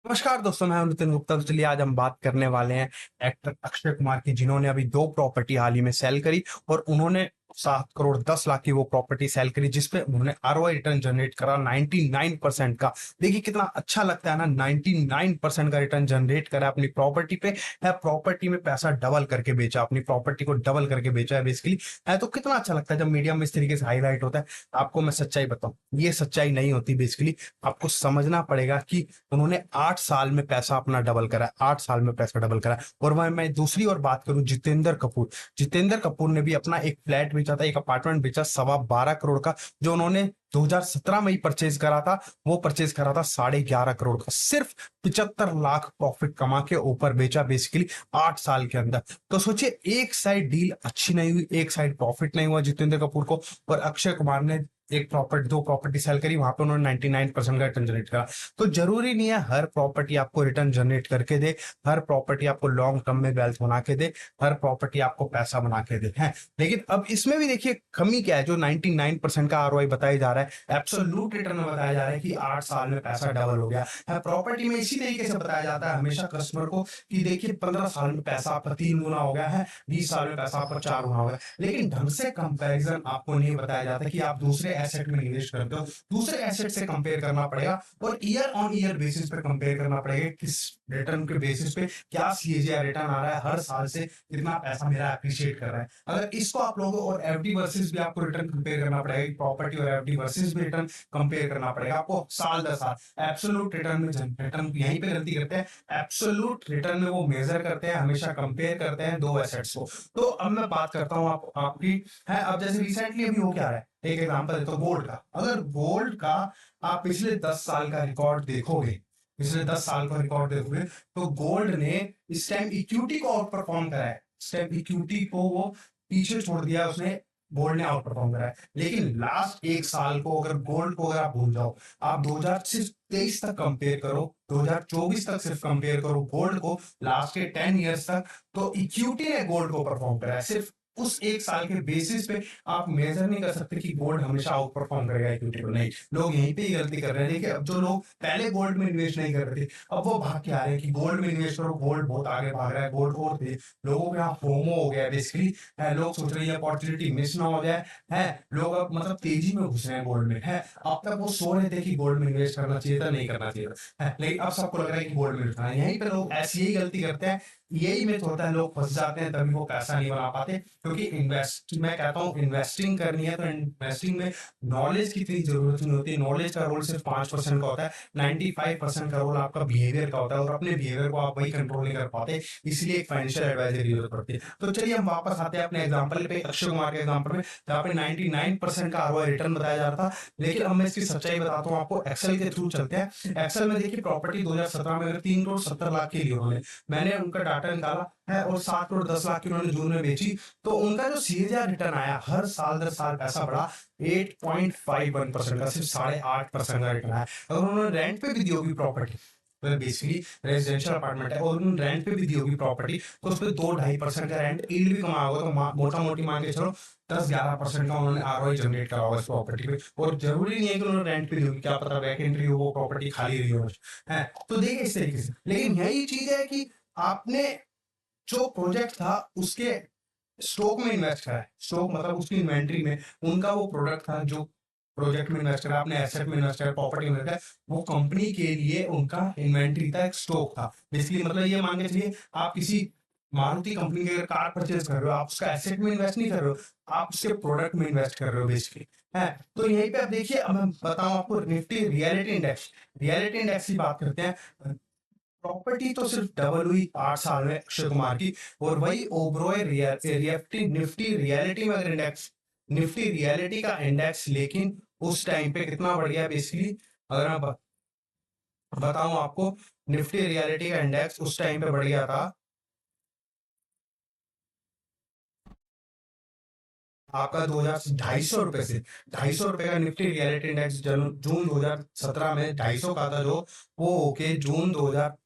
नमस्कार दोस्तों, मैं हूं नितिन गुप्ता। तो चलिए आज हम बात करने वाले हैं एक्टर अक्षय कुमार की, जिन्होंने अभी दो प्रॉपर्टी हाल ही में सेल करी और उन्होंने 7 करोड़ 10 लाख की वो प्रॉपर्टी सेल करी, जिसपे उन्होंने आरओआई रिटर्न जनरेट करा 99% का। देखिए कितना अच्छा लगता है ना, 99% का रिटर्न जनरेट करा अपनी प्रॉपर्टी पे है। प्रॉपर्टी में पैसा डबल करके बेचा, अपनी प्रॉपर्टी को डबल करके बेचा है बेसिकली है। तो कितना अच्छा लगता है जब मीडिया में इस तरीके से हाईलाइट होता है। आपको मैं सच्चाई बताऊं, ये सच्चाई नहीं होती बेसिकली। आपको समझना पड़ेगा कि उन्होंने 8 साल में पैसा अपना डबल करा है, 8 साल में पैसा डबल करा है। और वह मैं दूसरी और बात करूं, जितेंद्र कपूर ने भी अपना एक फ्लैट बेचा था, एक अपार्टमेंट बेचा 12.25 करोड़ का, जो उन्होंने 2017 में ही परचेज करा था। वो परचेज करा था 11.5 करोड़ का, सिर्फ 75 लाख प्रॉफिट कमा के ऊपर बेचा बेसिकली 8 साल के अंदर। तो सोचिए, एक साइड डील अच्छी नहीं हुई, एक साइड प्रॉफिट नहीं हुआ जितेंद्र कपूर को, और अक्षय कुमार ने दो प्रॉपर्टी सेल करी, वहां पे उन्होंने 99% का रिटर्न जनरेट करा। तो जरूरी नहीं है हर प्रॉपर्टी आपको रिटर्न जनरेट करके दे, हर प्रॉपर्टी आपको लॉन्ग टर्म में वेल्थ बना के दे, हर प्रॉपर्टी आपको पैसा बना के दे है। लेकिन अब इसमें भी देखिए कमी क्या है, जो 99% का आरओआई बताया जा रहा है, एब्सोल्यूट रिटर्न में बताया जा रहा है कि 8 साल में पैसा डबल हो गया है। प्रॉपर्टी में इसी तरीके से बताया जाता है हमेशा कस्टमर को कि देखिए 15 साल में पैसा आपका 3 गुना हो गया है, 20 साल में पैसा आपका 4 गुना हो गया। लेकिन ढंग से कंपैरिजन आपको नहीं बताया जाता कि आप दूसरे एसेट में इन्वेस्ट करते हो, दूसरे एसेट से कंपेयर करना पड़ेगा, और ईयर ऑन ईयर बेसिस पे कंपेयर करना पड़ेगा किस रिटर्न के बेसिस पे क्या सीएजीआर रिटर्न आ रहा है, हर साल से कितना पैसा मेरा अप्रिशिएट कर रहा है। अगर इसको आप लोगों, और एफडी वर्सेस भी आपको रिटर्न कंपेयर करना पड़ेगा, प्रॉपर्टी और एफडी वर्सेस भी रिटर्न कंपेयर करना पड़ेगा आपको साल दर साल। एब्सोल्यूट रिटर्न में रिटर्न यहीं पे गलती करते हैं, एब्सोल्यूट रिटर्न में वो मेजर करते हैं, हमेशा कंपेयर करते हैं दो एसेट्स को। तो अब मैं बात करता हूँ आपकी है। अब जैसे रिसेंटली अभी हो क्या रहा है, एक एग्जांपल देता हूँ गोल्ड का। अगर गोल्ड का आप पिछले 10 साल का रिकॉर्ड देखोगे, पिछले 10 साल का रिकॉर्ड देखोगे, तो गोल्ड ने इस टाइम इक्विटी को आउट परफॉर्म करा है। इस टाइम इक्विटी को वो पीछे छोड़ दिया उसने, गोल्ड ने आउट परफॉर्म करा है। लेकिन लास्ट 1 साल को, अगर गोल्ड को अगर आप भूल जाओ, आप 2023 तक कंपेयर करो, 2024 तक सिर्फ कंपेयर करो गोल्ड को, लास्ट के 10 ईयर्स तक, तो इक्विटी ने गोल्ड को परफॉर्म करा है। सिर्फ उस 1 साल के बेसिस पे आप मेजर नहीं कर सकते कि गोल्ड हमेशा आउट परफॉर्म करेगा इक्विटी को। नहीं, लोग यहीं पे ही गलती कर रहे हैं। देखिए, अब जो लोग पहले गोल्ड में इन्वेस्ट नहीं कर रहे थे, अब वो भाग के आ रहे हैं कि गोल्ड में इन्वेस्ट करो, गोल्ड बहुत आगे भाग रहा है, गोल्ड और लोगों के यहाँ फोमो हो गया है बेसिकली है। लोग सोच रहे हैं अपॉर्चुनिटी मिस ना हो जाए है। लोग अब मतलब तेजी में घुस रहे हैं गोल्ड में है। अब तक वो सो रहे थे कि गोल्ड में इन्वेस्ट करना चाहिए था, नहीं करना चाहिए था है, लेकिन अब सबको लग रहा है कि गोल्ड में उठना है। यहीं पे लोग ऐसी यही गलती करते हैं, यही मिथ होता है, लोग फंस जाते हैं, तभी वो पैसा नहीं बना पाते। क्योंकि इन्वेस्ट, मैं कहता हूँ इन्वेस्टिंग करनी है तो इन्वेस्टिंग में नॉलेज की इतनी जरूरत नहीं होती। नॉलेज का रोल सिर्फ 5% का होता है, 95% का रोल आपका बिहेवियर का होता है, और अपने बिहेवियर को आप वही कंट्रोल नहीं कर पाते, इसलिए एक फाइनेंशियल एडवाइजर की जरूरत पड़ती है। तो चलिए हम वापस आते हैं अपने एग्जाम्पल पे, अक्षय कुमार के एग्जाम्पल में, जहाँ पे 99% का आरओआई रिटर्न बताया जा रहा था। लेकिन अब मैं इसकी सच्चाई बताता हूँ आपको, एक्सेल के थ्रू चलते हैं। एक्सेल में देखिए प्रॉपर्टी 2017 में 3 करोड़ 70 लाख की ली उन्होंने, मैंने उनका डाटा निकाला है, और 7 करोड़ 10 लाख की उन्होंने जून में बेची। तो उनका जो सीएजीआर रिटर्न आया, हर साल दर साल पैसा बढ़ा 8.51% का, सिर्फ 8.5% का रिटर्न आया। अगर उन्होंने रेंट पे भी दी होगी प्रॉपर्टी, तो बेसिकली रेजिडेंशियल अपार्टमेंट है, और उन्होंने रेंट पे भी दी होगी प्रॉपर्टी, तो उस पर 2-2.5% का रेंट ईल्ड भी कमाया होगा। तो मोटा मोटी मान के चलो 10-11% का उन्होंने आरओआई जनरेट करा होगा इस प्रॉपर्टी पे। और जरूरी नहीं है कि उन्होंने रेंट पे दी होगी, क्या पता वैकेंट रही हो, वो प्रॉपर्टी खाली रही हो है। तो देखिए इस तरीके से। लेकिन यही चीज है कि आपने जो प्रोजेक्ट था उसके स्टॉक में इन्वेस्ट करा है, स्टॉक मतलब उसकी इन्वेंट्री में, उनका वो प्रोडक्ट था जो प्रोजेक्ट में इन्वेस्ट करा, आपने एसेट में इन्वेस्ट करा, प्रॉपर्टी में इन्वेस्ट करा, वो कंपनी के लिए उनका इन्वेंट्री था, एक स्टॉक था बेसिकली। मतलब ये मान के चलिए, आप किसी मारुति कंपनी की अगर कार परचेज कर रहे हो, आप उसका एसेट में इन्वेस्ट नहीं कर रहे हो, आप उसके प्रोडक्ट में इन्वेस्ट कर रहे हो बेसिकली है। तो यहीं पे आप देखिए, अब मैं बताऊं आपको Nifty reality index, reality index की बात करते हैं। प्रॉपर्टी तो सिर्फ डबल हुई 8 साल में अक्षय कुमार की, और वही ओबरॉय निफ्टी निफ्टी रियलिटी में अगर इंडेक्स, निफ्टी रियलिटी का इंडेक्स, लेकिन उस टाइम पे कितना बढ़ गया बेसिकली, अगर मैं बताऊं आपको, निफ्टी रियलिटी का इंडेक्स उस टाइम पे बढ़ गया था आपका 2,250 रुपए से, 250 रुपए का निफ्टी रियलिटी इंडेक्स जून 2017 में 250 का था, जो वो होके जून 2000,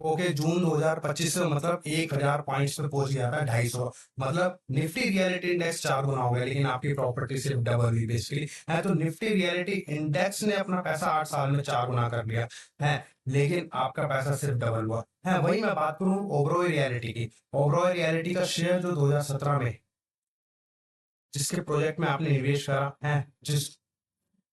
ओके, जून 2025 से मतलब 1000 पॉइंट्स पे पहुंच गया था, 250, मतलब निफ्टी रियलिटी इंडेक्स 4 गुना हो गया, लेकिन आपकी प्रॉपर्टी सिर्फ डबल हुई बेसिकली है। तो निफ्टी रियलिटी इंडेक्स ने अपना पैसा 8 साल में 4 गुना कर लिया है, लेकिन आपका पैसा सिर्फ डबल हुआ है। वही मैं बात करूं ओबरॉय रियलिटी की। ओबरॉय रियलिटी का शेयर जो 2017 में जिसके प्रोजेक्ट में आपने निवेश करा है, जिस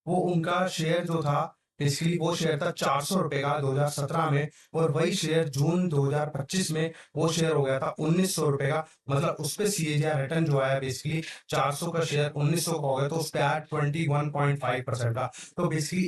वो उनका शेयर जो था बेसिकली वो शेयर था 400 रुपए का 2017 में, और वही शेयर जून 2025 में वो शेयर हो गया था 1900 रुपए का। मतलब उस पे सीएजीआर रिटर्न जो आया बेसिकली 400 का शेयर 1900 का हो गया, तो उस पे आया 21.5% का। तो बेसिकली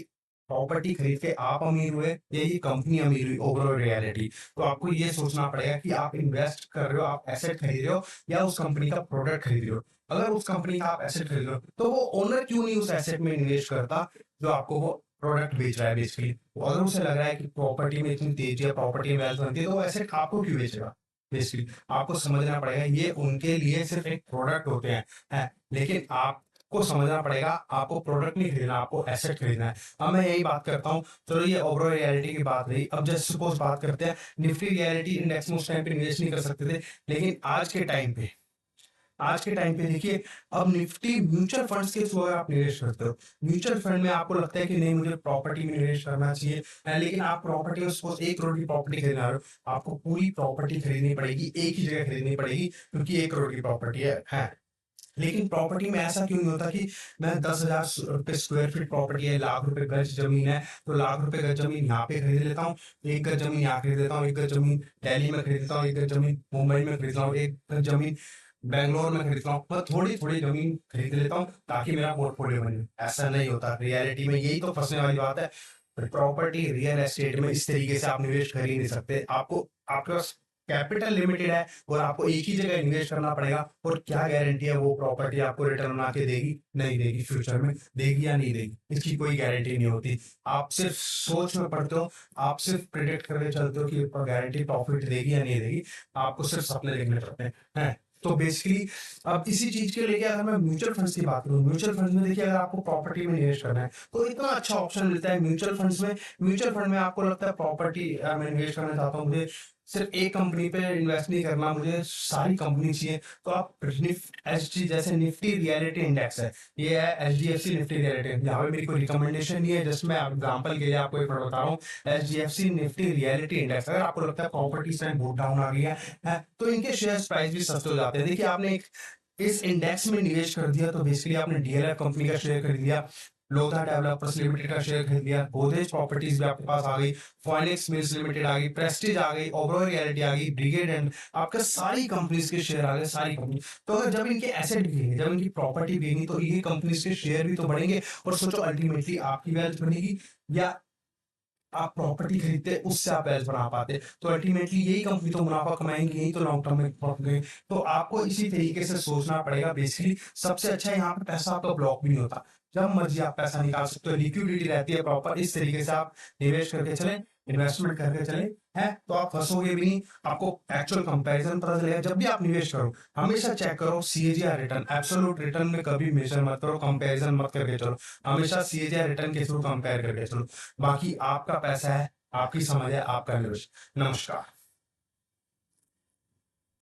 प्रॉपर्टी खरीद के आप अमीर हुए, यही कंपनी अमीर हुई ओवरऑल रियलिटी। तो आपको ये सोचना पड़ेगा कि आप इन्वेस्ट कर रहे हो, आप एसेट खरीद रहे हो या उस कंपनी का प्रोडक्ट खरीद रहे हो। अगर उस कंपनी का आप एसेट खरीद रहे हो तो वो ओनर क्यों नहीं उस एसेट में इन्वेस्ट करता जो आपको वो प्रोडक्ट बेच रहा है बेसिकली। अगर उसे लग रहा है कि प्रॉपर्टी में इतनी तेजी है, प्रॉपर्टी में वेल्थ बनती है, तो वो एसेट आपको क्यों बेचेगा बेसिकली। आपको समझना पड़ेगा ये उनके लिए सिर्फ एक प्रोडक्ट होते हैं, लेकिन आपको समझना पड़ेगा आपको प्रोडक्ट नहीं खरीदना, आपको एसेट खरीदना है। अब मैं यही बात करता हूँ, चलो ये ओवरऑल रियलिटी की बात रही। अब जस्ट सपोज बात करते हैं निफ्टी रियलिटी इंडेक्स में उस टाइम पे इन्वेस्ट नहीं कर सकते थे, लेकिन आज के टाइम पे देखिए, अब निफ्टी म्यूचुअल फंड्स के थ्रू आप निवेश करते हो। म्यूचुअल फंड में आपको लगता है कि नहीं मुझे प्रॉपर्टी में निवेश करना चाहिए, लेकिन आप प्रॉपर्टी में सपोज 1 करोड़ की प्रॉपर्टी खरीदना रहे हो, आपको पूरी प्रॉपर्टी खरीदनी पड़ेगी, एक ही जगह खरीदनी पड़ेगी, क्योंकि 1 करोड़ की प्रॉपर्टी है। लेकिन प्रॉपर्टी में ऐसा क्यों नहीं होता कि मैं 10,000 रुपए स्क्वायर फीट प्रॉपर्टी है, लाख रुपए गज जमीन है, तो लाख रुपए गज जमीन यहाँ पे खरीद लेता हूँ, एक गज जमीन यहाँ खरीद लेता हूँ, एक गज जमीन दिल्ली में खरीद लेता हूँ, एक गज जमीन मुंबई में खरीदता हूँ, एक गज जमीन बैंगलोर में खरीदता हूँ। मैं थोड़ी थोड़ी जमीन खरीद लेता हूँ ताकि मेरा पोर्टफोलियो बने। ऐसा नहीं होता रियलिटी में, यही तो फंसने वाली बात है। प्रॉपर्टी रियल एस्टेट में इस तरीके से आप निवेश कर ही नहीं सकते। आपको आपके पास कैपिटल लिमिटेड है और आपको एक ही जगह इन्वेस्ट करना पड़ेगा, और क्या गारंटी है वो प्रॉपर्टी आपको रिटर्न बना के देगी, नहीं देगी, फ्यूचर में देगी या नहीं देगी, इसकी कोई गारंटी नहीं होती। आप सिर्फ सोच में पढ़ते हो, आप सिर्फ प्रिडिक्ट करके चलते हो कि गारंटी प्रॉफिट देगी या नहीं देगी, आपको सिर्फ सपने देखने पड़ते हैं। तो बेसिकली अब इसी चीज के लेके अगर मैं म्यूचुअल फंड्स की बात करूं, म्यूचुअल फंड्स में देखिए अगर आपको प्रॉपर्टी में निवेश करना है तो इतना अच्छा ऑप्शन मिलता है म्यूचुअल फंड्स में। म्यूचुअल फंड में आपको लगता है प्रॉपर्टी में निवेश करना चाहता हूँ, मुझे सिर्फ एक कंपनी पे इन्वेस्ट नहीं करना, मुझे सारी कंपनी चाहिए, तो आप एसजी जैसे निफ्टी रियलिटी इंडेक्स है, ये है एचडीएफसी निफ्टी रियलिटी। यहाँ पे मेरी कोई रिकमेंडेशन नहीं है, जस्ट मैं एग्जांपल के लिए आपको एक बता रहा हूँ। एचडीएफसी निफ्टी रियलिटी इंडेक्स, अगर आपको लगता है प्रॉपर्टी टाइम बहुत डाउन आ गई है तो इनके शेयर प्राइस भी सस्ते हो जाते हैं। देखिए आपने एक इस इंडेक्स में निवेश कर दिया तो बेसिकली आपने डीएलएफ कंपनी का शेयर खरीद लिया, लोधा डेवलपर्स लिमिटेड का शेयर खरीद लिया, गोदरेज प्रॉपर्टीज भी आपके पास आ गई, फोनिक्स मिल्स लिमिटेड आ गई, प्रेस्टीज आ गई, ओबरॉय रियलिटी आ गई, ब्रिगेड एंड, आपके सारी कंपनीज के शेयर आ गए, सारी कंपनी। तो अगर जब इनके एसेट बिकेंगे, जब इनकी प्रॉपर्टी बिकेगी, तो ये कंपनीज के शेयर भी तो बढ़ेंगे, और सोचो अल्टीमेटली आपकी वेल्थ बनेगी या आप प्रॉपर्टी खरीदते उससे आप वेल्थ बना पाते। तो अल्टीमेटली यही कंपनी तो मुनाफा कमाएंगी, यही तो लॉन्ग टर्म में पहुंचेंगे। तो आपको इसी तरीके से सोचना पड़ेगा बेसिकली। सबसे अच्छा यहाँ पे पैसा आपका ब्लॉक भी नहीं होता, जब मर्जी आप पैसा निकाल सकते हो, लिक्विडिटी रहती है प्रॉपर। इस तरीके से आप निवेश करके चले, इन्वेस्टमेंट करके चले हैं, तो आप फंसोगे भी नहीं। आपको एक्चुअल कंपैरिजन पता चलेगा। जब भी आप निवेश करो हमेशा चेक करो सीएजीआर रिटर्न, एब्सोल्यूट रिटर्न में कभी मेजर मत करो, कंपैरिजन मत करके चलो, हमेशा सीएजीआर रिटर्न के थ्रू कंपेयर करके चलो। बाकी आपका पैसा है, आपकी समझ है, आपका निवेश। नमस्कार।